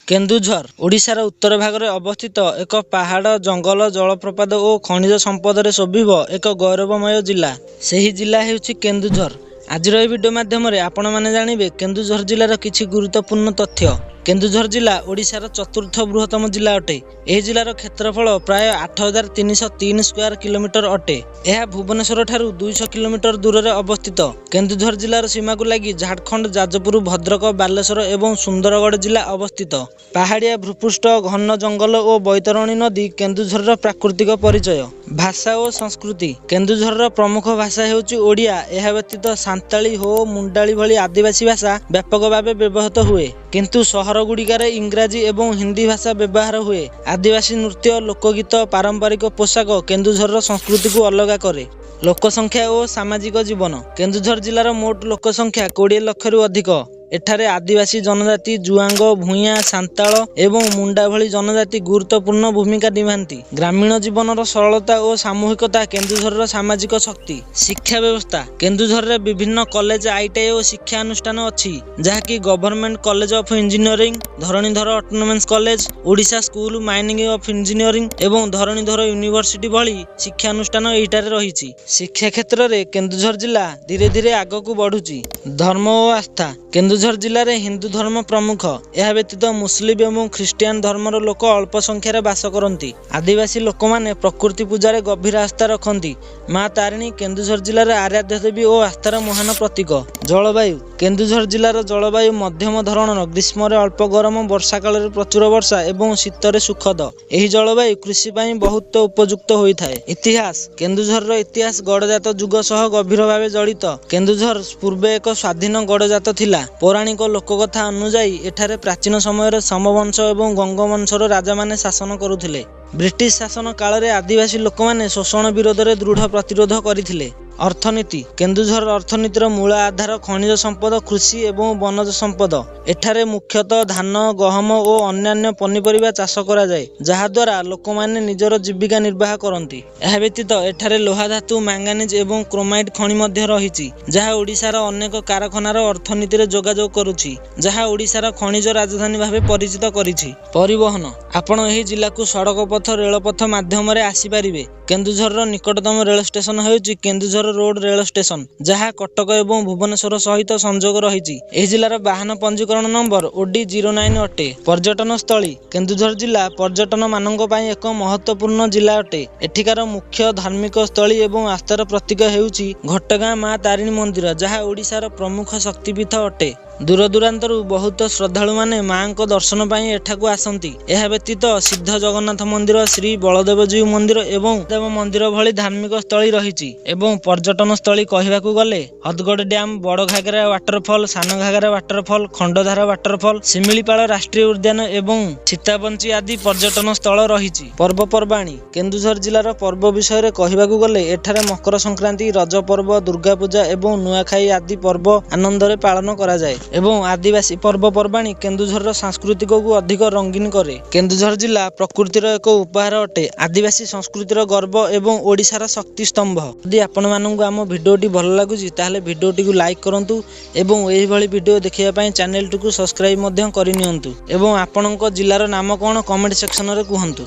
କେନ୍ଦୁଝର ଓଡ଼ିଶାର ଉତ୍ତର ଭାଗରେ ଅବସ୍ଥିତ ଏକ ପାହାଡ଼, ଜଙ୍ଗଲ, ଜଳପ୍ରପାତ ଓ ଖଣିଜ ସମ୍ପଦରେ ଶୋଭିବ ଏକ ଗୌରବମୟ ଜିଲ୍ଲା। ସେହି ଜିଲ୍ଲା ହେଉଛି କେନ୍ଦୁଝର। ଆଜିର ଏହି ଭିଡ଼ିଓ ମାଧ୍ୟମରେ ଆପଣମାନେ ଜାଣିବେ କେନ୍ଦୁଝର ଜିଲ୍ଲାର କିଛି ଗୁରୁତ୍ୱପୂର୍ଣ୍ଣ ତଥ୍ୟ। କେନ୍ଦୁଝର ଜିଲ୍ଲା ଓଡ଼ିଶାର ଚତୁର୍ଥ ବୃହତ୍ତମ ଜିଲ୍ଲା ଅଟେ। ଏହି ଜିଲ୍ଲାର କ୍ଷେତ୍ରଫଳ ପ୍ରାୟ 8303 ସ୍କୋୟାର କିଲୋମିଟର ଅଟେ। ଏହା ଭୁବନେଶ୍ୱର ଠାରୁ 200 କିଲୋମିଟର ଦୂରରେ ଅବସ୍ଥିତ। କେନ୍ଦୁଝର ଜିଲ୍ଲାର ସୀମାକୁ ଲାଗି ଝାଡ଼ଖଣ୍ଡ, ଯାଜପୁର, ଭଦ୍ରକ, ବାଲେଶ୍ୱର ଏବଂ ସୁନ୍ଦରଗଡ଼ ଜିଲ୍ଲା ଅବସ୍ଥିତ। ପାହାଡ଼ିଆ ଭୂପୃଷ୍ଠ, ଘନ ଜଙ୍ଗଲ ଓ ବୈତରଣୀ ନଦୀ କେନ୍ଦୁଝରର ପ୍ରାକୃତିକ ପରିଚୟ। ଭାଷା ଓ ସଂସ୍କୃତି। କେନ୍ଦୁଝରର ପ୍ରମୁଖ ଭାଷା ହେଉଛି ଓଡ଼ିଆ। ଏହା ବ୍ୟତୀତ ସାନ୍ତାଳୀ, ହୋ, ମୁଣ୍ଡାଳି ଭଳି ଆଦିବାସୀ ଭାଷା ବ୍ୟାପକ ଭାବେ ବ୍ୟବହୃତ ହୁଏ। କିନ୍ତୁ ସହରଗୁଡ଼ିକରେ ଇଂରାଜୀ ଏବଂ ହିନ୍ଦୀ ଭାଷା ବ୍ୟବହାର ହୁଏ। ଆଦିବାସୀ ନୃତ୍ୟ, ଲୋକଗୀତ, ପାରମ୍ପରିକ ପୋଷାକ କେନ୍ଦୁଝରର ସଂସ୍କୃତିକୁ ଅଲଗା କରେ। ଲୋକସଂଖ୍ୟା ଓ ସାମାଜିକ ଜୀବନ। କେନ୍ଦୁଝର ଜିଲ୍ଲାର ମୋଟ ଲୋକସଂଖ୍ୟା 20 ଲକ୍ଷରୁ ଅଧିକ। ଏଠାରେ ଆଦିବାସୀ ଜନଜାତି, ଜୁଆଙ୍ଗ, ଭୂଇଁଆ, ସାନ୍ତାଳ ଏବଂ ମୁଣ୍ଡା ଭଳି ଜନଜାତି ଗୁରୁତ୍ୱପୂର୍ଣ୍ଣ ଭୂମିକା ନିଭାନ୍ତି। ଗ୍ରାମୀଣ ଜୀବନର ସରଳତା ଓ ସାମୂହିକତା କେନ୍ଦୁଝରର ସାମାଜିକ ଶକ୍ତି। ଶିକ୍ଷା ବ୍ୟବସ୍ଥା। କେନ୍ଦୁଝରରେ ବିଭିନ୍ନ କଲେଜ, ITI ଓ ଶିକ୍ଷାନୁଷ୍ଠାନ ଅଛି, ଯାହାକି government college of engineering, Dharanidhar autonomous college, Odisha school mining of engineering ଏବଂ ଧରଣୀଧର ୟୁନିଭର୍ସିଟି ଭଳି ଶିକ୍ଷାନୁଷ୍ଠାନ ଏହିଠାରେ ରହିଛି। ଶିକ୍ଷା କ୍ଷେତ୍ରରେ କେନ୍ଦୁଝର ଜିଲ୍ଲା ଧୀରେ ଧୀରେ ଆଗକୁ ବଢୁଛି। ଧର୍ମ ଓ ଆସ୍ଥା। କେନ୍ଦୁଝର ଜିଲ୍ଲାରେ ହିନ୍ଦୁ ଧର୍ମ ପ୍ରମୁଖ। ଏହା ବ୍ୟତୀତ ମୁସଲିମ ଏବଂ ଖ୍ରୀଷ୍ଟିଆନ ଧର୍ମର ଲୋକ ଅଳ୍ପ ସଂଖ୍ୟାରେ ବାସ କରନ୍ତି। ଆଦିବାସୀ ଲୋକମାନେ ପ୍ରକୃତି ପୂଜାରେ ଗଭୀର ଆସ୍ଥା ରଖନ୍ତି। ମା ତାରିଣୀ କେନ୍ଦୁଝର ଜିଲ୍ଲାର ଆରାଧ୍ୟ ଦେବୀ ଓ ଆସ୍ଥାର ମହାନ ପ୍ରତୀକ। ଜଳବାୟୁ। କେନ୍ଦୁଝର ଜିଲ୍ଲାର ଜଳବାୟୁ ମଧ୍ୟମ ଧରଣର। ଗ୍ରୀଷ୍ମରେ ଅଳ୍ପ ଗରମ, ବର୍ଷା କାଳରେ ପ୍ରଚୁର ବର୍ଷା ଏବଂ ଶୀତରେ ସୁଖଦ। ଏହି ଜଳବାୟୁ କୃଷି ପାଇଁ ବହୁତ ଉପଯୁକ୍ତ ହୋଇଥାଏ। ଇତିହାସ। କେନ୍ଦୁଝରର ଇତିହାସ ଗଡ଼ଜାତ ଯୁଗ ସହ ଗଭୀର ଭାବେ ଜଡ଼ିତ। କେନ୍ଦୁଝର ପୂର୍ବେ ଏକ ସ୍ୱାଧୀନ ଗଡ଼ଜାତ ଥିଲା। ପୌରାଣିକ ଲୋକକଥା ଅନୁଯାୟୀ ଏଠାରେ ପ୍ରାଚୀନ ସମୟରେ ସମବଂଶ ଏବଂ ଗଙ୍ଗବଂଶର ରାଜାମାନେ ଶାସନ କରୁଥିଲେ। ବ୍ରିଟିଶ ଶାସନ କାଳରେ ଆଦିବାସୀ ଲୋକମାନେ ଶୋଷଣ ବିରୋଧରେ ଦୃଢ଼ ପ୍ରତିରୋଧ କରିଥିଲେ। ଅର୍ଥନୀତି। କେନ୍ଦୁଝର ଅର୍ଥନୀତିର ମୂଳ ଆଧାର ଖଣିଜ ସମ୍ପଦ, କୃଷି ଏବଂ ବନଜ ସମ୍ପଦ। ଏଠାରେ ମୁଖ୍ୟତଃ ଧାନ, ଗହମ ଓ ଅନ୍ୟାନ୍ୟ ପନିପରିବା ଚାଷ କରାଯାଏ, ଯାହାଦ୍ୱାରା ଲୋକମାନେ ନିଜର ଜୀବିକା ନିର୍ବାହ କରନ୍ତି। ଏହା ବ୍ୟତୀତ ଏଠାରେ ଲୁହା ଧାତୁ, ମାଙ୍ଗାନିଜ ଏବଂ କ୍ରୋମାଇଟ୍ ଖଣି ମଧ୍ୟ ରହିଛି, ଯାହା ଓଡ଼ିଶାର ଅନେକ କାରଖାନାର ଅର୍ଥନୀତିରେ ଯୋଗାଯୋଗ କରୁଛି, ଯାହା ଓଡ଼ିଶାର ଖଣିଜ ରାଜଧାନୀ ଭାବେ ପରିଚିତ କରିଛି। ପରିବହନ। ଆପଣ ଏହି ଜିଲ୍ଲାକୁ ସଡ଼କ ପଥ, ରେଳପଥ ମାଧ୍ୟମରେ ଆସିପାରିବେ। କେନ୍ଦୁଝରର ନିକଟତମ ରେଳ ଷ୍ଟେସନ ହେଉଛି କେନ୍ଦୁଝର ରୋଡ ରେଳ ଷ୍ଟେସନ, ଯାହା କଟକ ଏବଂ ଭୁବନେଶ୍ୱର ସହିତ ସଂଯୋଗ ରହିଛି। ଏହି ଜିଲ୍ଲାର ବାହନ ପଞ୍ଜୀକରଣ ନମ୍ବର OD09 ଅଟେ। ପର୍ଯ୍ୟଟନ ସ୍ଥଳୀ। କେନ୍ଦୁଝର ଜିଲ୍ଲା ପର୍ଯ୍ୟଟନ ମାନଙ୍କ ପାଇଁ ଏକ ମହତ୍ୱପୂର୍ଣ୍ଣ ଜିଲ୍ଲା ଅଟେ। ଏଠିକାର ମୁଖ୍ୟ ଧାର୍ମିକ ସ୍ଥଳୀ ଏବଂ ଆସ୍ଥାର ପ୍ରତୀକ ହେଉଛି ଘଟଗାଁ ମା ତାରିଣୀ ମନ୍ଦିର, ଯାହା ଓଡ଼ିଶାର ପ୍ରମୁଖ ଶକ୍ତିପୀଠ ଅଟେ। ଦୂରଦୂରାନ୍ତରୁ ବହୁତ ଶ୍ରଦ୍ଧାଳୁମାନେ ମାଙ୍କ ଦର୍ଶନ ପାଇଁ ଏଠାକୁ ଆସନ୍ତି। ଏହା ବ୍ୟତୀତ ସିଦ୍ଧ ଜଗନ୍ନାଥ ମନ୍ଦିର, ଶ୍ରୀ ବଳଦେବଜୀଉ ମନ୍ଦିର ଏବଂ ଦେବ ମନ୍ଦିର ଭଳି ଧାର୍ମିକ ସ୍ଥଳୀ ରହିଛି। ଏବଂ ପର୍ଯ୍ୟଟନ ସ୍ଥଳୀ କହିବାକୁ ଗଲେ ହଦଗଡ଼ ଡ୍ୟାମ, ବଡ଼ ଘାଗରା ୱାଟରଫଲ, ସାନ ଘାଗରା ୱାଟରଫଲ, ଖଣ୍ଡଧାର ୱାଟରଫଲ, ଶିମିଳିପାଳ ରାଷ୍ଟ୍ରୀୟ ଉଦ୍ୟାନ ଏବଂ ସୀତାବଞ୍ଚି ଆଦି ପର୍ଯ୍ୟଟନ ସ୍ଥଳ ରହିଛି। ପର୍ବପର୍ବାଣୀ। କେନ୍ଦୁଝର ଜିଲ୍ଲାର ପର୍ବ ବିଷୟରେ କହିବାକୁ ଗଲେ ଏଠାରେ ମକର ସଂକ୍ରାନ୍ତି, ରଜ ପର୍ବ, ଦୁର୍ଗା ପୂଜା ଏବଂ ନୂଆଖାଇ ଆଦି ପର୍ବ ଆନନ୍ଦରେ ପାଳନ କରାଯାଏ। ଏବଂ ଆଦିବାସୀ ପର୍ବପର୍ବାଣୀ କେନ୍ଦୁଝରର ସାଂସ୍କୃତିକକୁ ଅଧିକ ରଙ୍ଗୀନ କରେ। କେନ୍ଦୁଝର ଜିଲ୍ଲା ପ୍ରକୃତିର ଏକ ଉପହାର ଅଟେ, ଆଦିବାସୀ ସଂସ୍କୃତିର ଗର୍ବ ଏବଂ ଓଡ଼ିଶାର ଶକ୍ତି ସ୍ତମ୍ଭ। ଯଦି ଆପଣମାନଙ୍କୁ ଆମ ଭିଡ଼ିଓଟି ଭଲ ଲାଗୁଛି ତାହେଲେ ଭିଡ଼ିଓଟିକୁ ଲାଇକ୍ କରନ୍ତୁ ଏବଂ ଏହିଭଳି ଭିଡ଼ିଓ ଦେଖିବା ପାଇଁ ଚ୍ୟାନେଲଟିକୁ ସବସ୍କ୍ରାଇବ୍ ମଧ୍ୟ କରିନିଅନ୍ତୁ। ଏବଂ ଆପଣଙ୍କ ଜିଲ୍ଲାର ନାମ କ'ଣ କମେଣ୍ଟ ସେକ୍ସନରେ କୁହନ୍ତୁ।